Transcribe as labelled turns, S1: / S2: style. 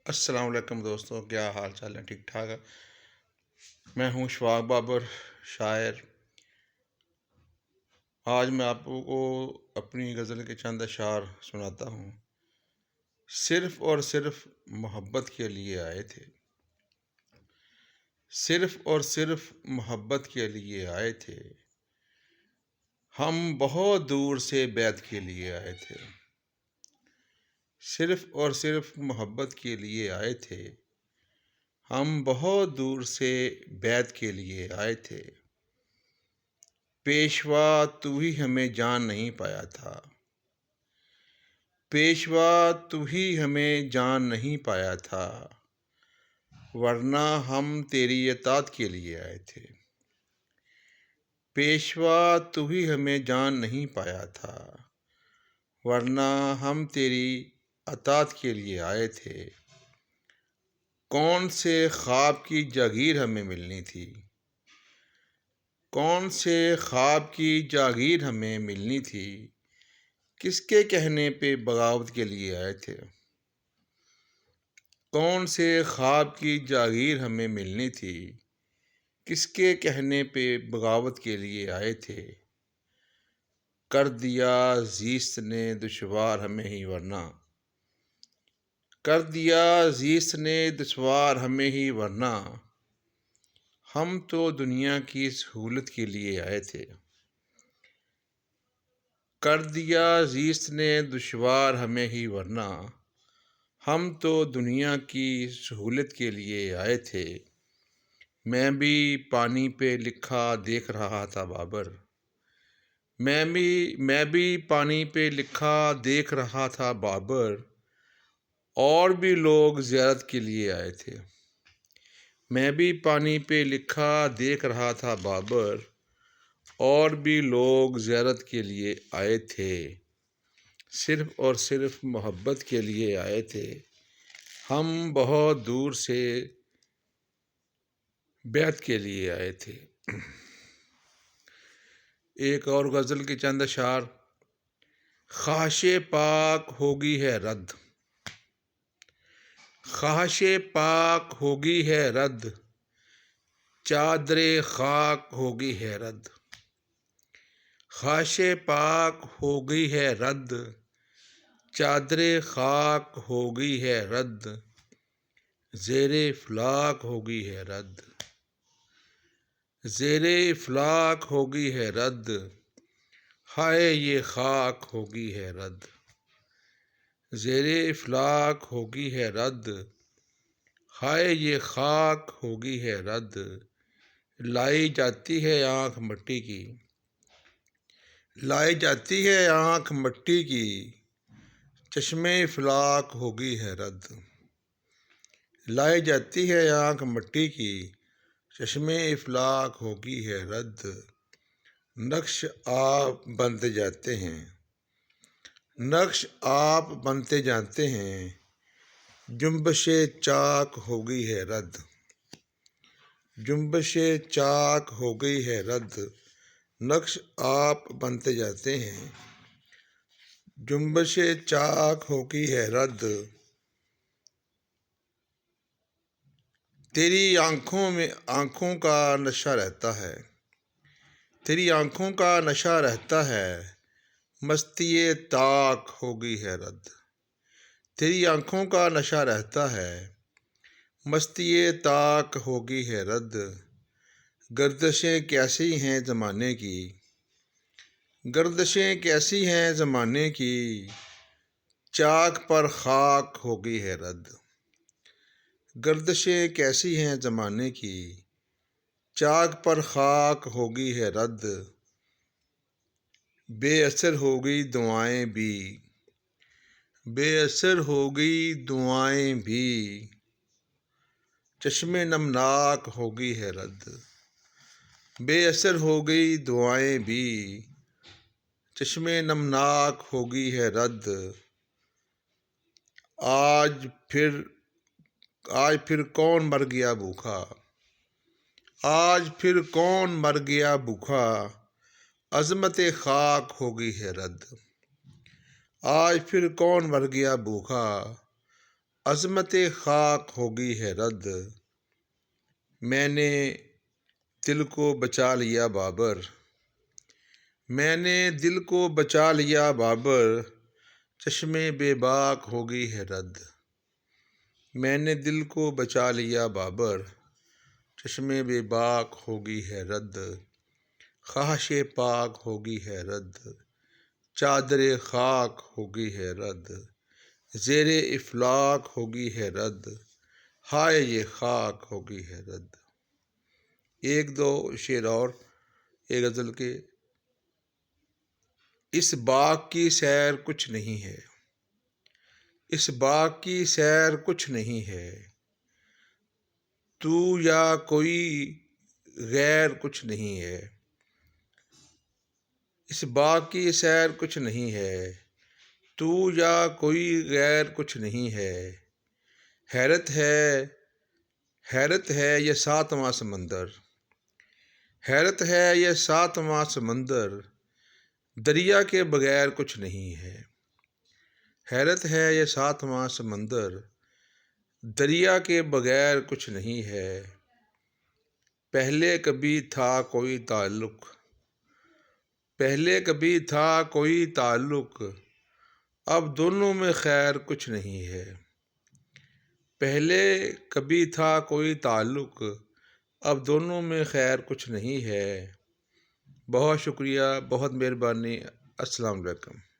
S1: السلام علیکم دوستوں، کیا حال چال ہے؟ ٹھیک ٹھاک ہے۔ میں ہوں شفاق بابر، شاعر۔ آج میں آپ کو اپنی غزل کے چند اشعار سناتا ہوں۔ صرف اور صرف محبت کے لیے آئے تھے، صرف اور صرف محبت کے لیے آئے تھے، ہم بہت دور سے بیعت کے لیے آئے تھے، صرف اور صرف محبت کے لیے آئے تھے، ہم بہت دور سے بیعت کے لیے آئے تھے، پیشوا تو ہی ہمیں جان نہیں پایا تھا، پیشوا تو ہی ہمیں جان نہیں پایا تھا، ورنہ ہم تیری اطاعت کے لیے آئے تھے، پیشوا تو ہی ہمیں جان نہیں پایا تھا، ورنہ ہم تیری اطاعت کے لیے آئے تھے، کون سے خواب کی جاگیر ہمیں ملنی تھی، کون سے خواب کی جاگیر ہمیں ملنی تھی، کس کے کہنے پہ بغاوت کے لیے آئے تھے، کون سے خواب کی جاگیر ہمیں ملنی تھی، کس کے کہنے پہ بغاوت کے لیے آئے تھے، کر دیا زیست نے دشوار ہمیں ہی ورنہ، کر دیا زیست نے دشوار ہمیں ہی ورنہ، ہم تو دنیا کی سہولت کے لیے آئے تھے، کر دیا زیست نے دشوار ہمیں ہی ورنہ، ہم تو دنیا کی سہولت کے لیے آئے تھے، میں بھی پانی پہ لکھا دیکھ رہا تھا بابر، میں بھی پانی پہ لکھا دیکھ رہا تھا بابر، اور بھی لوگ زیارت کے لیے آئے تھے، میں بھی پانی پہ لکھا دیکھ رہا تھا بابر، اور بھی لوگ زیارت کے لیے آئے تھے، صرف اور صرف محبت کے لیے آئے تھے، ہم بہت دور سے بیعت کے لیے آئے تھے۔ ایک اور غزل کے چند اشعار۔ خواہش پاک ہوگی ہے رد، خواہش پاک ہوگی ہے رد، چادر خاک ہوگی ہے رد، خواہش پاک ہوگی ہے رد، چادر خاک ہوگی ہے رد، زیر افلاک ہوگی ہے رد، زیر افلاک ہوگی ہے رد، ہائے یہ خاک ہوگی ہے رد، زیر افلاک ہوگی ہے رد، ہائے یہ خاک ہوگی ہے رد، لائی جاتی ہے آنکھ مٹی کی، لائی جاتی ہے آنکھ مٹی کی، چشم افلاک ہوگی ہے رد، لائی جاتی ہے آنکھ مٹی کی، چشم افلاک ہوگی ہے رد، نقش آپ بنتے جاتے ہیں، نقش آپ بنتے جاتے ہیں، جنبش چاک ہوگی ہے رد، جنبش چاک ہوگئی ہے رد، نقش آپ بنتے جاتے ہیں، جنبش چاک ہوگئی ہے رد، تیری آنکھوں میں آنکھوں کا نشہ رہتا ہے، تیری آنکھوں کا نشہ رہتا ہے، مستی طاق ہوگئی ہے رد، تیری آنکھوں کا نشہ رہتا ہے، مستی طاق ہوگئی ہے رد، گردشیں کیسی ہیں زمانے کی، گردشیں کیسی ہیں زمانے کی، چاک پر خاک ہوگئی ہے رد، گردشیں کیسی ہیں زمانے کی، چاک پر خاک ہوگئی ہے رد، بے اثر ہوگئی دعائیں بھی، بے اثر ہوگئی دعائیں بھی، چشم نمناک ہوگئی ہے رد، بے اثر ہوگئی دعائیں بھی، چشم نمناک ہوگئی ہے رد، آج پھر کون مر گیا بھوکا، آج پھر کون مر گیا بھوکا، عظمت خاک ہوگئی ہے رد، آج پھر کون مر گیا بھوکا، عظمت خاک ہوگی ہے رد، میں نے دل کو بچا لیا بابر، میں نے دل کو بچا لیا بابر، چشم بے باک ہوگی ہے رد، میں نے دل کو بچا لیا بابر، چشم بے باک ہوگی ہے رد، خواہش پاک ہوگی ہے رد، چادر خاک ہوگی ہے رد، زیر افلاک ہوگی ہے رد، ہائے یہ خاک ہوگی ہے رد۔ ایک دو شعر اور ایک غزل کے۔ اس باغ کی سیر کچھ نہیں ہے، اس باغ کی سیر کچھ نہیں ہے، تو یا کوئی غیر کچھ نہیں ہے، اس باغ کی سیر کچھ نہیں ہے، تو یا کوئی غیر کچھ نہیں ہے، حیرت ہے یہ ساتواں سمندر، حیرت ہے یہ ساتواں سمندر، دریا کے بغیر کچھ نہیں ہے، حیرت ہے یہ ساتواں سمندر، دریا کے بغیر کچھ نہیں ہے، پہلے کبھی تھا کوئی تعلق، پہلے کبھی تھا کوئی تعلق، اب دونوں میں خیر کچھ نہیں ہے، پہلے کبھی تھا کوئی تعلق، اب دونوں میں خیر کچھ نہیں ہے۔ بہت شکریہ، بہت مہربانی، السلام علیکم۔